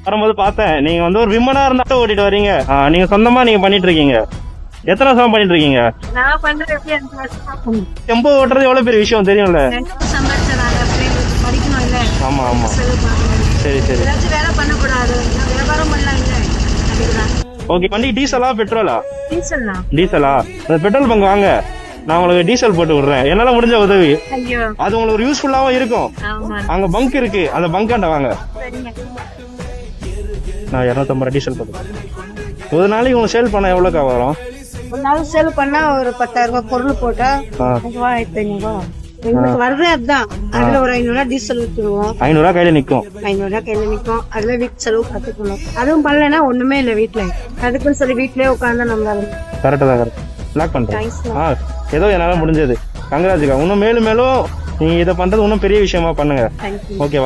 வரும்போது பார்த்தேன் நீங்க வந்து ஒரு விமனா இருந்தா ஓட்டிட்டு வரீங்க. நீங்க சொந்தமா நீங்க பண்ணிட்டு இருக்கீங்க. எத்தனை வருஷமா பண்ணிட்டு இருக்கீங்க? நான் பண்றது எப்படி 5 வருஷமா டெம்போ ஓட்டுறது எவ்வளவு பெரிய விஷயம் தெரியும்ல? சம்பாதிச்சாங்க பிள்ளைங்களுக்கு படிக்கணும் இல்ல. ஆமா ஆமா. சரி சரி. ஏதாச்சும் வேலை பண்ணக்கூடாது, வியாபாரம் பண்ணலாம் இல்ல, அதுக்குதான். ஓகே, வண்டி டீசலா பெட்ரோலா? டீசல் தான். டீசலா? அந்த பெட்ரோல் பங்க் வாங்க, நான் உங்களுக்கு டீசல் போட்டு விடுறேன். என்னால முடிஞ்ச உதவி. ஐயோ அது உங்களுக்கு ஒரு யூஸ்ஃபுல்லாவும் இருக்கும். ஆமா அங்க பங்க் இருக்கு, அந்த பங்காண்ட வாங்க. சரிங்க. நான் 250 ரூபாய் டீசல் போட்டு ஒரு நாளைக்கு உங்களுக்கு சேல் பண்ண எவ்வளோக்கா வரும்? ஒரு நாள் சேல் பண்ணா ஒரு 10,000 ரூபாய் பொருள் போட்டா 1500 எங்களுக்கு வருதே அதுதான். அதுல ஒரு 500 டீசல் ஊத்துருவோம். 500 ரூபாய் கையில நிக்கும். 500 கையில நிக்கும். அதுல வீட்டு செலவு கத்துக்கணும். அதுவும் பண்ணலன்னா ஒண்ணுமே இல்ல வீட்டுல. அதுக்குன்னு சொல்லி வீட்லயே உட்கார்ந்தா நம்மளால. கரெக்டா தான், கரெக்ட். லாக் பண்றேன். ஏதோ என்னால முடிஞ்சது. கங்கராஜுக்கா. இன்னும் மேலும் மேலும் நீங்க இதை பண்றது இன்னும் பெரிய விஷயமா பண்ணுங்க. ஓகே.